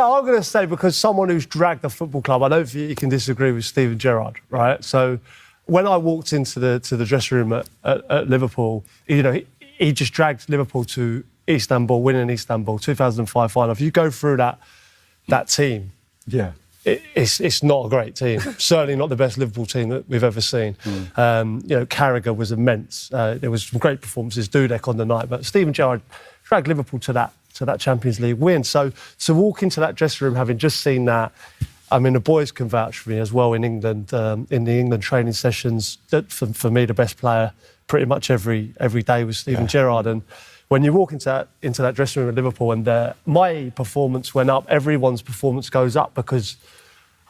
So I'm going to say, because someone who's dragged the football club, I don't think you can disagree with Steven Gerrard, right? So when I walked into the dressing room at Liverpool, you know, he just dragged Liverpool to Istanbul, winning Istanbul, 2005 final. If you go through that team, yeah, it's not a great team. Certainly not the best Liverpool team that we've ever seen. You know, Carragher was immense. There was some great performances, Dudek on the night, but Steven Gerrard dragged Liverpool to that Champions League win. So to walk into that dressing room having just seen that, I mean, the boys can vouch for me as well in England, in the England training sessions. That for me, the best player pretty much every day was Steven Gerrard. And when you walk into that dressing room at Liverpool and my performance went up, everyone's performance goes up, because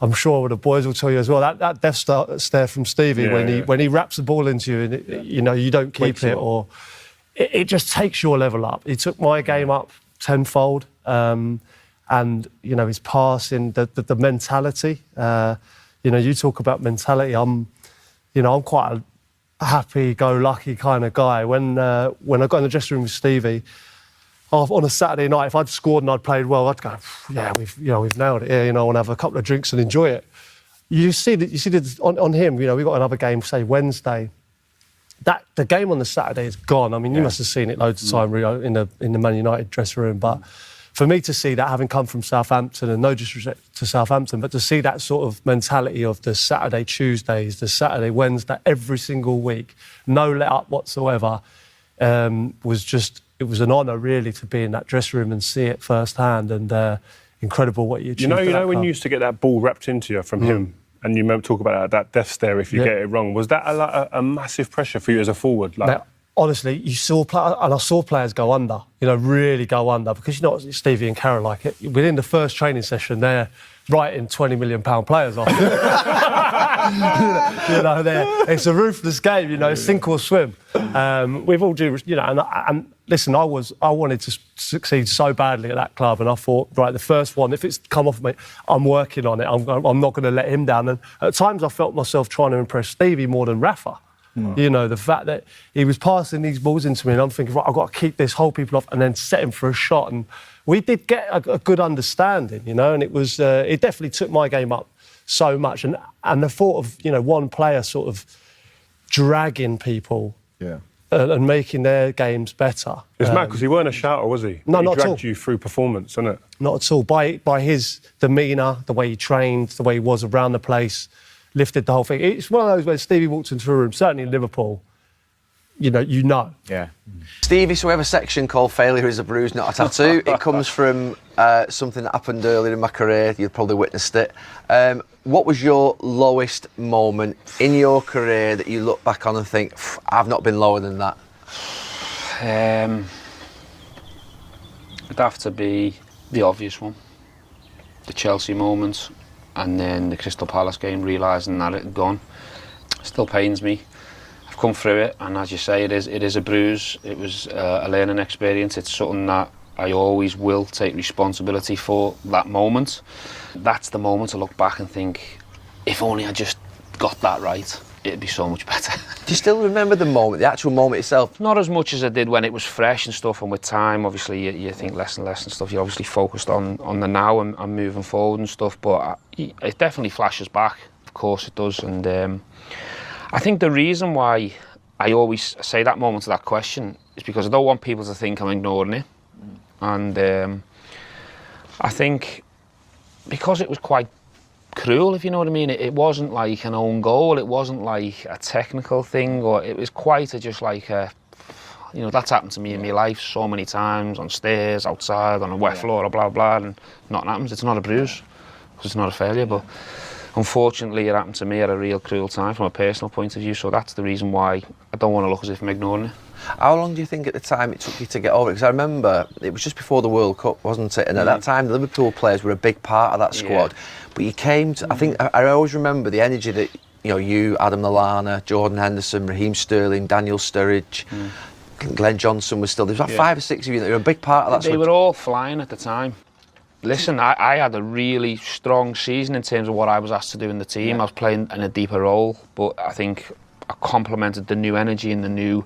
I'm sure the boys will tell you as well, that death stare from Stevie when he wraps the ball into you and you know you don't keep it, or it just takes your level up. He took my game up tenfold, and you know his passing, the mentality. You know, you talk about mentality. I'm quite a happy-go-lucky kind of guy. When I got in the dressing room with Stevie, on a Saturday night, if I'd scored and I'd played well, I'd go, yeah, we've nailed it here. You know, I want to have a couple of drinks and enjoy it. You see that on him. You know, we got another game, say Wednesday. The game on the Saturday is gone. I mean, you must have seen it loads of time, Rio, in the Man United dressing room. But for me to see that, having come from Southampton, and no disrespect to Southampton, but to see that sort of mentality of the Saturday Tuesdays, the Saturday Wednesday, every single week, no let up whatsoever, it was an honour really to be in that dressing room and see it firsthand, and incredible what you achieved. You know when you used to get that ball wrapped into you from him, and you talk about that death stare if you get it wrong, was that a massive pressure for you as a forward? Like, now, honestly, I saw players go under, you know, really go under, because you know what Stevie and Carroll like it. Within the first training session, they're writing £20 million players off. You know, it's a ruthless game, you know, sink or swim. We've all due, you know, and listen, I wanted to succeed so badly at that club, and I thought, right, the first one, if it's come off me, I'm working on it. I'm not going to let him down. And at times I felt myself trying to impress Stevie more than Rafa. You know, the fact that he was passing these balls into me and I'm thinking, right, I've got to keep this, hold people off, and then set him for a shot. And we did get a good understanding, you know, and it was it definitely took my game up so much. And the thought of, you know, one player sort of dragging people and making their games better. It's mad, because he weren't a shouter, was he? No, not at all. He dragged you through performance, isn't it? Not at all. By his demeanour, the way he trained, the way he was around the place, lifted the whole thing. It's one of those where Stevie walked into a room, certainly in Liverpool, you know. Yeah. Stevie, so we have a section called Failure is a Bruise, Not a Tattoo. It comes from something that happened earlier in my career. You've probably witnessed it. What was your lowest moment in your career that you look back on and think, I've not been lower than that? It'd have to be the obvious one. The Chelsea moment, and then the Crystal Palace game, realising that it had gone. Still pains me. I've come through it, and as you say, it is a bruise. It was a learning experience. It's something that I always will take responsibility for, that moment. That's the moment to look back and think, if only I just got that right, it'd be so much better. Do you still remember the moment, the actual moment itself? Not as much as I did when it was fresh and stuff, and with time, obviously, you think less and less and stuff. You're obviously focused on the now and moving forward and stuff, but it definitely flashes back. Of course it does, and I think the reason why I always say that moment to that question is because I don't want people to think I'm ignoring it. And I think because it was quite cruel, if you know what I mean. It wasn't like an own goal, it wasn't like a technical thing, or it was quite just like you know, that's happened to me in my life so many times, on stairs, outside, on a wet floor, blah, blah, and nothing happens. It's not a bruise, because it's not a failure, but unfortunately it happened to me at a real cruel time from a personal point of view, so that's the reason why I don't want to look as if I'm ignoring it. How long do you think at the time it took you to get over it? Because I remember it was just before the World Cup, wasn't it? And at that time, the Liverpool players were a big part of that squad. But you came to, I think, I always remember the energy that, you know, you, Adam Lallana, Jordan Henderson, Raheem Sterling, Daniel Sturridge, Glenn Johnson was still, there was about 5 or 6 of you that were a big part of that squad. They were all flying at the time. Listen, I had a really strong season in terms of what I was asked to do in the team. I was playing in a deeper role, but I think I complemented the new energy and the new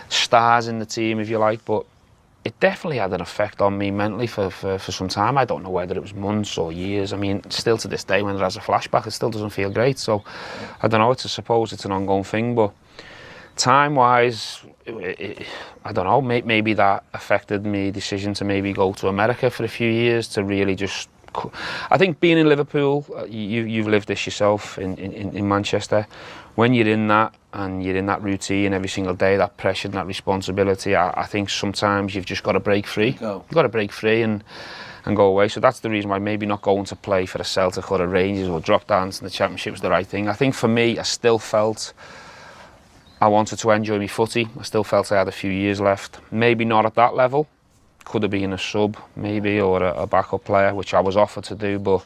stars in the team, if you like. But it definitely had an effect on me mentally for some time. I don't know whether it was months or years. I mean, still to this day, when it has a flashback, it still doesn't feel great. So, I don't know. I suppose it's an ongoing thing, but time-wise, I don't know. Maybe that affected my decision to maybe go to America for a few years to really just. I think being in Liverpool, you've lived this yourself in Manchester. When you're in that and you're in that routine every single day, that pressure and that responsibility, I think sometimes you've just got to break free. You've got to break free and go away. So that's the reason why maybe not going to play for a Celtic or a Rangers or drop down to the Championship was the right thing. I think for me, I still felt I wanted to enjoy my footy. I still felt I had a few years left. Maybe not at that level. Could have been a sub, maybe, or a backup player, which I was offered to do. But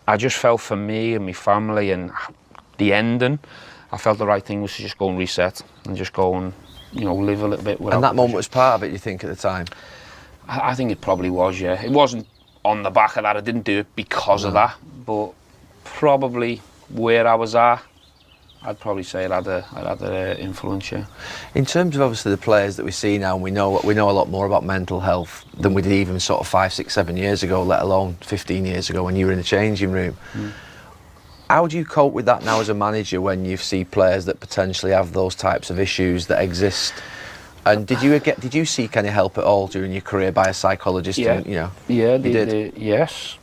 I just felt for me and my family and the ending, I felt the right thing was to just go and reset and just go and, live a little bit. And that moment was part of it, you think, at the time? I think it probably was, yeah. It wasn't on the back of that. I didn't do it because of that. But probably where I was at, I'd probably say it had an influence, yeah. In terms of obviously the players that we see now, and we know a lot more about mental health than we did even sort of 5, 6, 7 years ago, let alone 15 years ago when you were in the changing room. How do you cope with that now as a manager when you see players that potentially have those types of issues that exist? And did you seek any help at all during your career by a psychologist? Yeah, yes.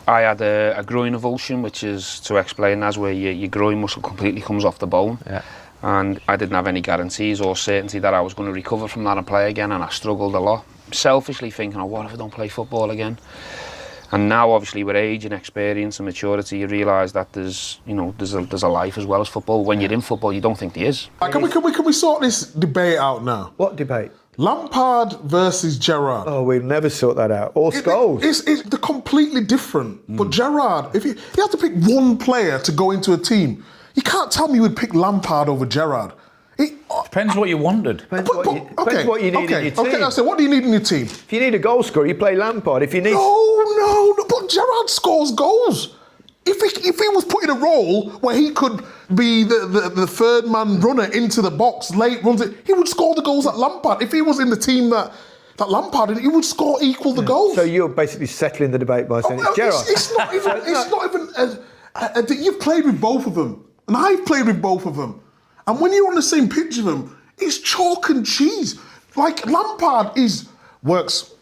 I had a groin avulsion, which is, to explain, that's where your groin muscle completely comes off the bone. Yeah. And I didn't have any guarantees or certainty that I was going to recover from that and play again, and I struggled a lot. Selfishly thinking, what if I don't play football again? And now, obviously, with age and experience and maturity, you realise that there's a life as well as football. When you're in football, you don't think there is. Can we sort this debate out now? What debate? Lampard versus Gerrard. Oh, we'll never sort that out. Or Scholes. They're completely different. But Gerrard, if you have to pick one player to go into a team, you can't tell me you would pick Lampard over Gerrard. Depends what you wanted. Depends what you need in your team. Okay, so what do you need in your team? If you need a goal scorer, you play Lampard. If you need... No, but Gerrard scores goals. If he was put in a role where he could be the third man runner into the box, late runs it, he would score the goals at Lampard. If he was in the team that Lampard, he would score equal the goals. So you're basically settling the debate by saying it's Gerrard. It's not even. You've played with both of them, and I've played with both of them. And when you're on the same pitch with them, it's chalk and cheese. Like Lampard works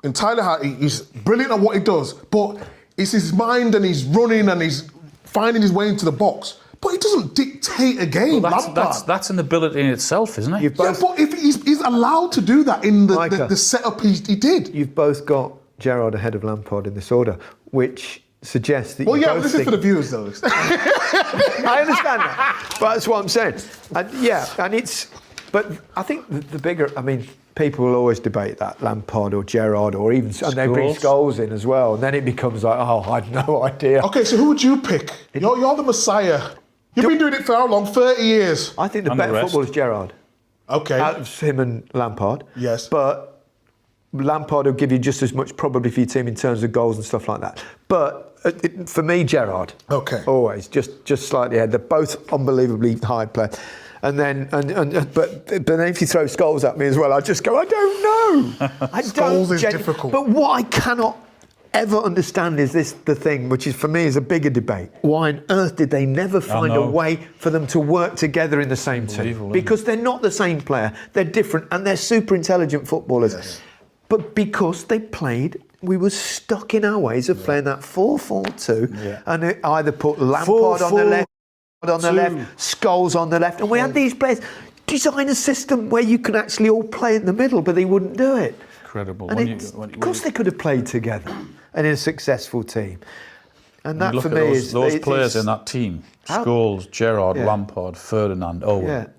entirely hard. He's brilliant at what he does, but it's his mind and he's running and he's finding his way into the box. But he doesn't dictate a game. Well, that's an ability in itself, isn't it? But if he's allowed to do that in the setup he did. You've both got Gerrard ahead of Lampard in this order, which suggests that this is for the viewers though. I understand that, but that's what I'm saying. But I think the bigger, people will always debate that Lampard or Gerrard or even, and they bring Scholes in as well, and then it becomes like, I had no idea. Okay, so who would you pick? You're the Messiah. You've been doing it for how long? 30 years. I think the better footballer is Gerrard. Okay. Out of him and Lampard. Yes. But Lampard will give you just as much probably for your team in terms of goals and stuff like that. But for me, Gerrard. Okay. Always just slightly ahead. They're both unbelievably high players. And then, but then if you throw Scholes at me as well, I just go, I don't know. Scholes is difficult. But what I cannot ever understand is the thing, which is for me is a bigger debate. Why on earth did they never find a way for them to work together in the same team? Because they're not the same player. They're different and they're super intelligent footballers. Yes. But because they played, we were stuck in our ways of playing that 4-4-2 and it either put Lampard on the left, Scholes on the left, and we had these players design a system where you can actually all play in the middle, but they wouldn't do it. Incredible. And of course they could have played together and in a successful team. And that for me is those players in that team: Scholes, Gerrard, Lampard, Ferdinand, Owen,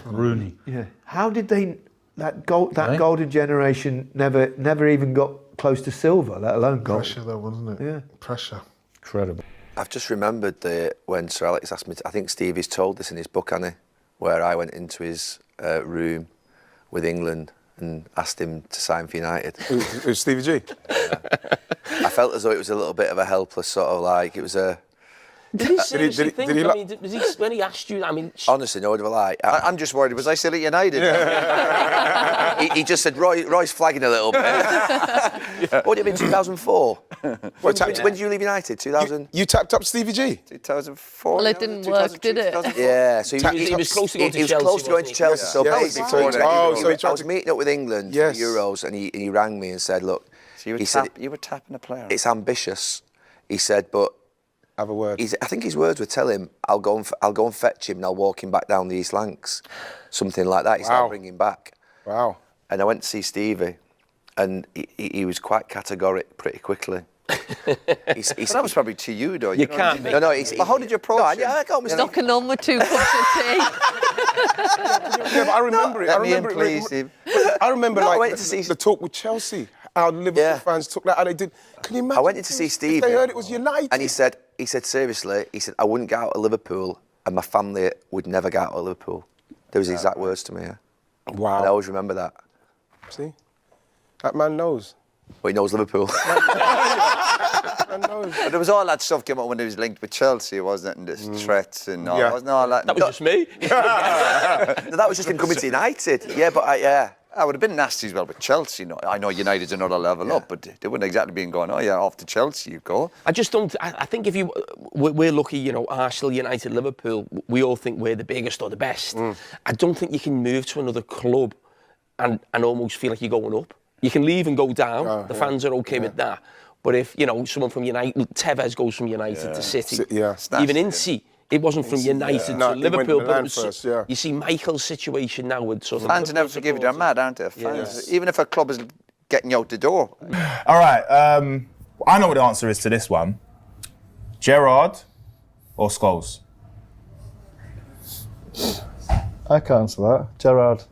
Rooney. Yeah. How did they? That golden generation never even got close to silver, let alone gold. Pressure though, wasn't it? Yeah. Pressure. Incredible. I've just remembered when Sir Alex asked me, I think Stevie's told this in his book, hasn't he? Where I went into his room with England and asked him to sign for United. Who's Stevie G? I felt as though it was a little bit of a helpless sort of it was a Did he seriously think? I mean, was he, when he asked you, I mean... Honestly, no, well, I'm just worried, was I still at United? he just said, Roy's flagging a little bit. What did it mean, 2004? When did you leave United? 2000? You tapped up Stevie G? 2004? Well, it didn't work, did it? Yeah, so he was close to going to Chelsea. He was close to going to Chelsea. So basically, I was meeting up with England for Euros, and he rang me and said, look, you were tapping a player. It's ambitious. He said, but have a word. I think his words were, tell him I'll go and fetch him and I'll walk him back down the East Lancs, something like that. He said, I'll bring him back. Wow. And I went to see Stevie, and he was quite categoric pretty quickly. That was probably to you, though. You can't. No. But how did you approach him? I got my Knocking on with 2 cups of tea. Yeah, but I remember it. I remember it. Please, Steve. I remember I like went to see the talk with Chelsea. How Liverpool fans took that, how they did. Can you imagine? I went in to see Stevie. They heard it was United. And he said seriously, I wouldn't get out of Liverpool, and my family would never get out of Liverpool. There was exact words to me. Yeah. Wow. And I always remember that. See, that man knows. But he knows Liverpool. But there was all that stuff came up when he was linked with Chelsea, wasn't it? And the threats and all. Wasn't all that? That was just me. No, that was just him coming to United. Yeah, but I would have been nasty as well with Chelsea. I know United's another level up, but they wouldn't exactly been going, oh yeah, off to Chelsea you go. I just don't. I think if we're lucky, you know, Arsenal, United, Liverpool, we all think we're the biggest or the best. I don't think you can move to another club and almost feel like you're going up. You can leave and go down. The fans are okay with that. But if, you know, someone from United, Tevez goes from United to City, even Ince, it wasn't from United to Liverpool, but it was, first, you see Michael's situation now with sort of... Fans never forgive you, they're mad, aren't they? Fans, even if a club is getting you out the door. All right, I know what the answer is to this one. Gerrard or Scholes? I can't answer that. Gerrard.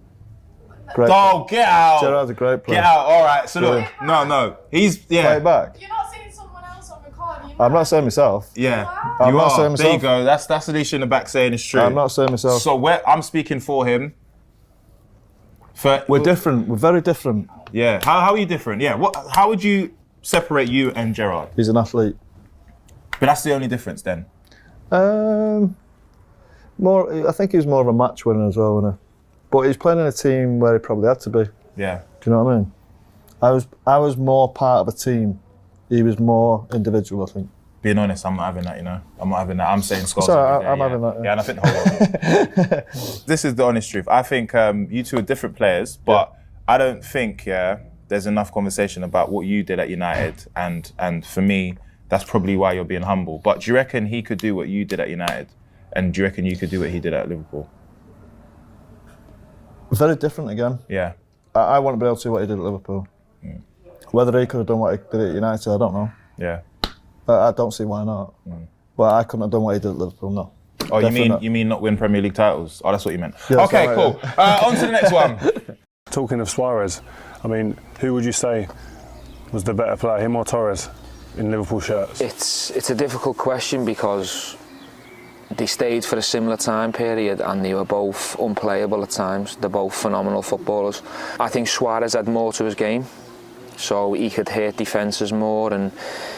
Great. Oh, get out. Gerrard's a great player. Get out. All right, so look. No. He's, Play it back. You're not saying someone else on recording. I'm not saying myself. Yeah. I'm You not are. saying myself. There you go. That's the issue in the back saying it's true. I'm not saying myself. So I'm speaking for him. We're different. We're very different. Yeah. How are you different? Yeah. How would you separate you and Gerrard? He's an athlete. But that's the only difference then. I think he was more of a match winner as well, wasn't he? But he's playing in a team where he probably had to be. Yeah. Do you know what I mean? I was more part of a team. He was more individual, I think. Being honest, I'm not having that, you know. I'm not having that. I'm saying Scholes. Sorry, I'm having that. Yeah, and I think, hold on. This is the honest truth. I think you two are different players, but I don't think, there's enough conversation about what you did at United. And for me, that's probably why you're being humble. But do you reckon he could do what you did at United? And do you reckon you could do what he did at Liverpool? Very different again. Yeah. I want to be able to do what he did at Liverpool. Whether he could have done what he did at United, I don't know. Yeah. I don't see why not. But I couldn't have done what he did at Liverpool, no. Oh, you mean not win Premier League titles? Oh, that's what you meant. Yeah, okay, cool. On to the next one. Talking of Suarez, I mean, who would you say was the better player, him or Torres, in Liverpool shirts? It's a difficult question because they stayed for a similar time period and they were both unplayable at times. They're both phenomenal footballers. I think Suarez had more to his game, so he could hit defences more and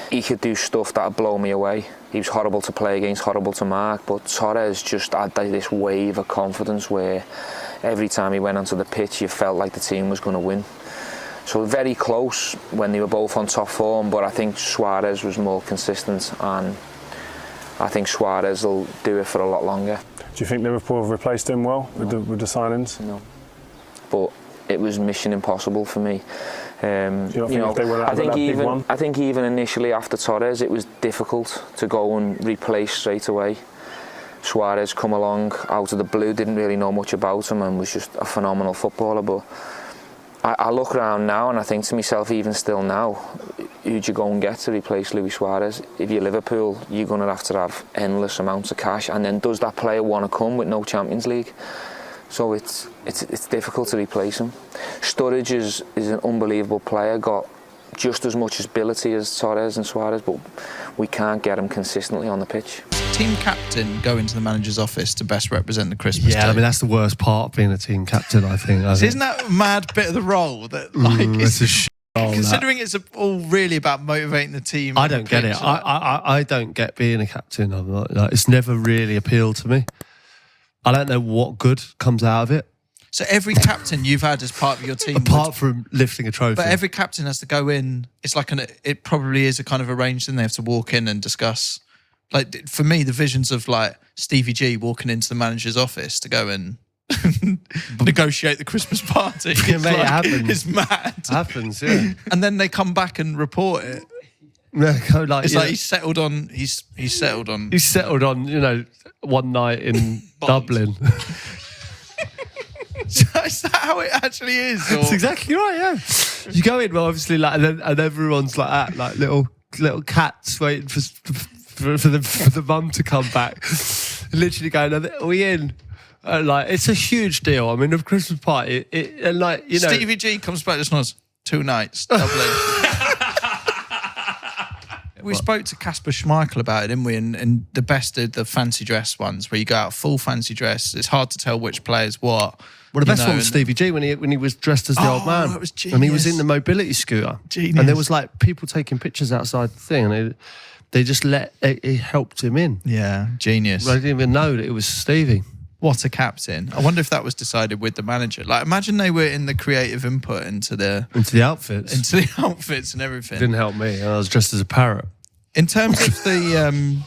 he could do stuff that would blow me away. He was horrible to play against, horrible to mark, but Torres just had this wave of confidence where every time he went onto the pitch you felt like the team was going to win. So very close when they were both on top form, but I think Suarez was more consistent and I think Suarez will do it for a lot longer. Do you think Liverpool have replaced him well with the signings? No. But it was mission impossible for me. I think even initially after Torres it was difficult to go and replace straight away. Suarez come along out of the blue, didn't really know much about him and was just a phenomenal footballer, but I look around now and I think to myself, even still now, who'd you go and get to replace Luis Suarez? If you're Liverpool, you're going to have endless amounts of cash, and then does that player want to come with no Champions League? So it's difficult to replace him. Sturridge is an unbelievable player, got just as much ability as Torres and Suarez, but we can't get him consistently on the pitch. Team captain go into the manager's office to best represent the Christmas day. I mean, that's the worst part of being a team captain, I think. Isn't that a mad bit of the role that, like... it's a Considering it's all really about motivating the team. I don't get it. I don't get being a captain. I'm not, like, it's never really appealed to me. I don't know what good comes out of it. So every captain you've had as part of your team, apart from lifting a trophy, but every captain has to go in. It's like it probably is a kind of arranged thing. They have to walk in and discuss. Like for me, the visions of like Stevie G walking into the manager's office to go and negotiate the Christmas party. Yeah, mate, it happens. It's mad. It happens, yeah. And then they come back and report it. Like, it's like he's settled on. He's settled on. He's settled on. One night in Dublin. Is that how it actually is? Or? That's exactly right. Yeah. You go in, well, obviously, like, and everyone's like that, like little cats waiting for the mum to come back. Literally going, are we in? Like, it's a huge deal. I mean, the Christmas party, and like, Stevie G comes back just nods, 2 nights, Dublin. We spoke to Kasper Schmeichel about it, didn't we? And the best of the fancy dress ones, where you go out full fancy dress. It's hard to tell which player's what. Well, the best one was Stevie G when he was dressed as the old man. That was genius. And he was in the mobility scooter. Genius. And there was like people taking pictures outside the thing, and they just it helped him in. Yeah, genius. I didn't even know that it was Stevie. What a captain. I wonder if that was decided with the manager. Like, imagine they were in the creative input into the outfits. Into the outfits and everything. It didn't help me. I was dressed as a parrot. In terms of the